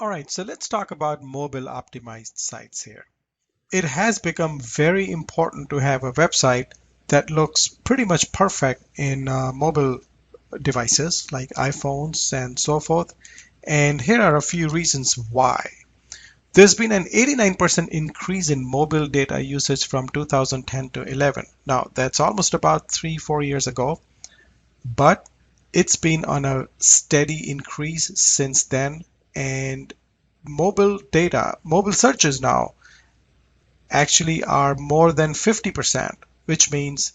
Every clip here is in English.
All right, so let's talk about mobile optimized sites here. It has become very important to have a website that looks pretty much perfect in mobile devices like iPhones and so forth. And here are a few reasons why. There's been an 89% increase in mobile data usage from 2010 to 11. Now, that's almost about 3-4 years ago, but it's been on a steady increase since then. And mobile searches now actually are more than 50%, which means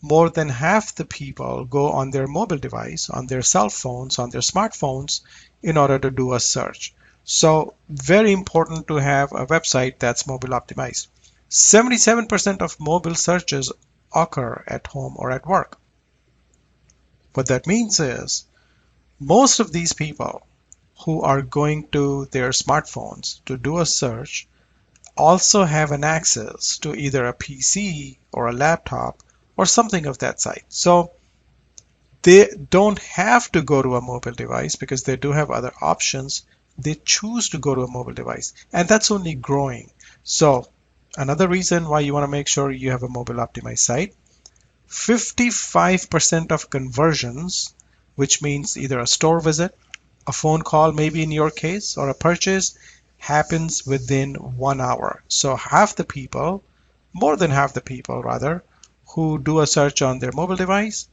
more than half the people go on their mobile device, on their cell phones, on their smartphones in order to do a search. So very important to have a website that's mobile optimized. 77% of mobile searches occur at home or at work. What that means is most of these people who are going to their smartphones to do a search also have an access to either a PC or a laptop or something of that site. So they don't have to go to a mobile device because they do have other options. They choose to go to a mobile device, and that's only growing. So another reason why you want to make sure you have a mobile optimized site. 55% of conversions, which means either a store visit, a phone call, maybe in your case, or a purchase, happens within 1 hour. So half the people, more than half the people rather, who do a search on their mobile device,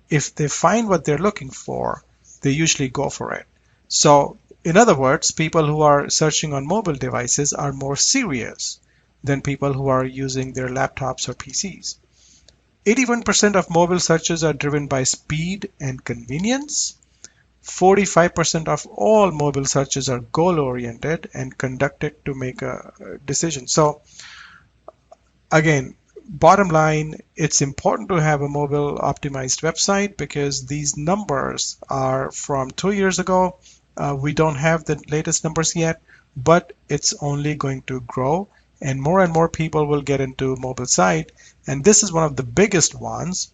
if they find what they're looking for, they usually go for it. So in other words, people who are searching on mobile devices are more serious than people who are using their laptops or PCs. 81% of mobile searches are driven by speed and convenience. 45% of all mobile searches are goal-oriented and conducted to make a decision. So again, bottom line, it's important to have a mobile optimized website because these numbers are from 2 years ago. We don't have the latest numbers yet, but it's only going to grow and more people will get into mobile site. And this is one of the biggest ones.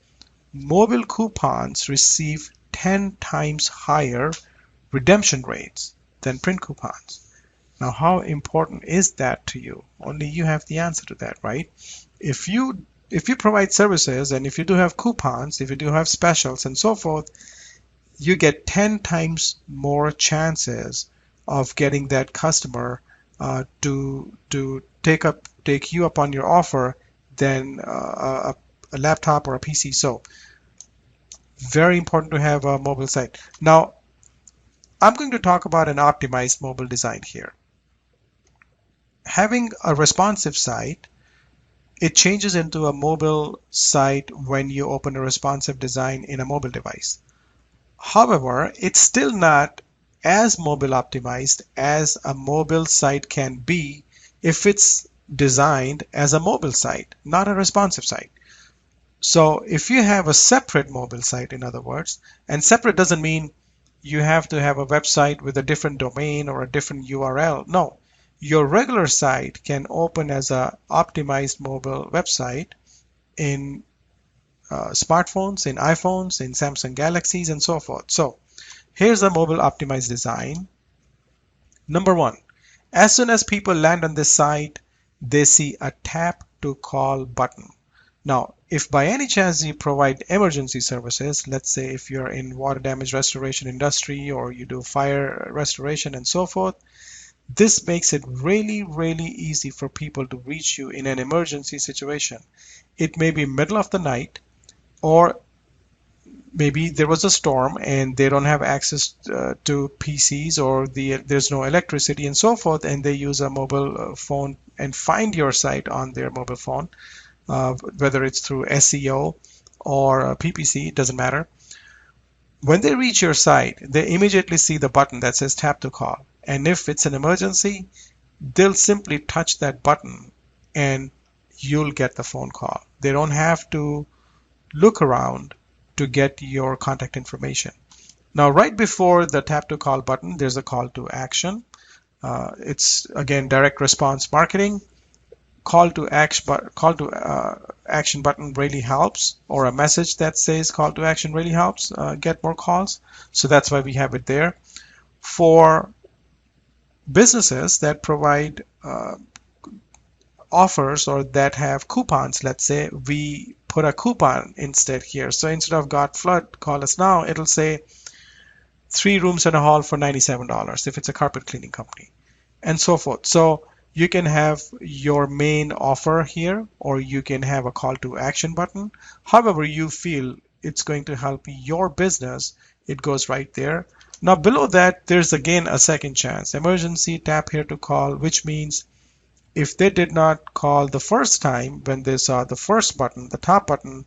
Mobile coupons receive 10 times higher redemption rates than print coupons. Now, how important is that to you? Only you have the answer to that, right? If you provide services and if you do have coupons, if you do have specials and so forth, you get 10 times more chances of getting that customer to take you up on your offer than a laptop or a PC. So very important to have a mobile site. Now, I'm going to talk about an optimized mobile design here. Having a responsive site, it changes into a mobile site when you open a responsive design in a mobile device. However, it's still not as mobile optimized as a mobile site can be if it's designed as a mobile site, not a responsive site. So if you have a separate mobile site, in other words, and separate doesn't mean you have to have a website with a different domain or a different URL. No, your regular site can open as a optimized mobile website in smartphones, in iPhones, in Samsung Galaxies, and so forth. So here's a mobile optimized design. Number one, as soon as people land on this site, they see a tap to call button. Now, if by any chance you provide emergency services, let's say if you're in water damage restoration industry or you do fire restoration and so forth, this makes it really, really easy for people to reach you in an emergency situation. It may be middle of the night, or maybe there was a storm and they don't have access to PCs or there's no electricity and so forth, and they use a mobile phone and find your site on their mobile phone, whether it's through SEO or PPC, it doesn't matter. When they reach your site, they immediately see the button that says tap to call. And if it's an emergency, they'll simply touch that button and you'll get the phone call. They don't have to look around to get your contact information. Now, right before the tap to call button, there's a call to action. It's again direct response marketing. Call to action button really helps, or a message that says call to action really helps get more calls. So that's why we have it there. For businesses that provide offers or that have coupons. Let's say we put a coupon instead here. So instead of got flood, call us now, it'll say 3 rooms and a hall for $97 if it's a carpet cleaning company, and so forth. So you can have your main offer here, or you can have a call to action button. However you feel it's going to help your business, it goes right there. Now below that, there's again a second chance. Emergency, tap here to call, which means if they did not call the first time when they saw the first button, the top button,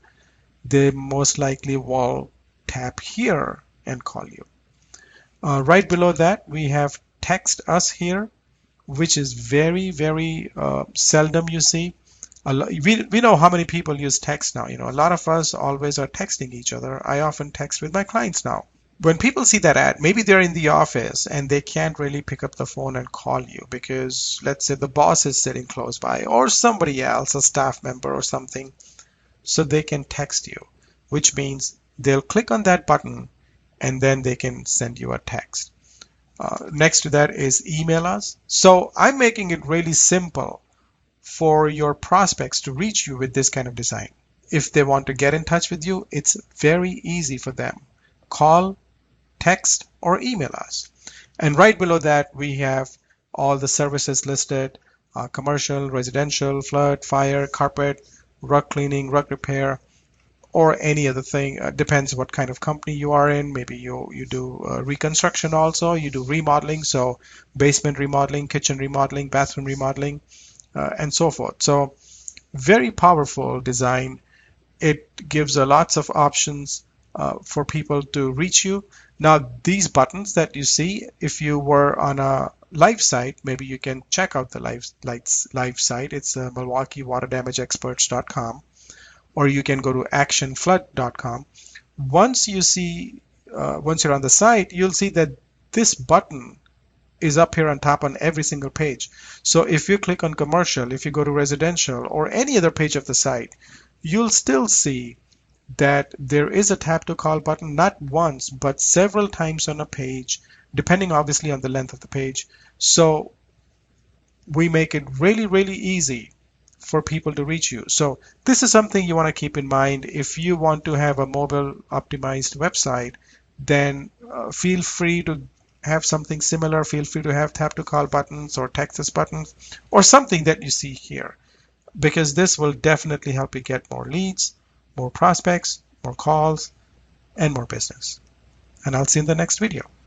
they most likely will tap here and call you. Right below that, we have text us here, which is very seldom you see. We know how many people use text now. A lot of us always are texting each other. I often text with my clients now. When people see that ad, maybe they're in the office and they can't really pick up the phone and call you because let's say the boss is sitting close by or somebody else, a staff member or something, so they can text you, which means they'll click on that button and then they can send you a text. Next to that is email us. So I'm making it really simple for your prospects to reach you with this kind of design. If they want to get in touch with you, it's very easy for them. Call, text, or email us. And right below that, we have all the services listed: commercial, residential, flood, fire, carpet, rug cleaning, rug repair, or any other thing. Depends what kind of company you are in. Maybe you do reconstruction also, you do remodeling, so basement remodeling, kitchen remodeling, bathroom remodeling, and so forth. So very powerful design. It gives lots of options for people to reach you. Now these buttons that you see, if you were on a live site, maybe you can check out the live site. It's MilwaukeeWaterDamageExperts.com, or you can go to actionflood.com. Once you're on the site, you'll see that this button is up here on top on every single page. So if you click on commercial, if you go to residential or any other page of the site, you'll still see that there is a tap to call button, not once, but several times on a page, depending obviously on the length of the page. So we make it really easy for people to reach you. So this is something you want to keep in mind. If you want to have a mobile optimized website, then feel free to have something similar. Feel free to have tap to call buttons or text us buttons or something that you see here, because this will definitely help you get more leads, more prospects, more calls, and more business. And I'll see you in the next video.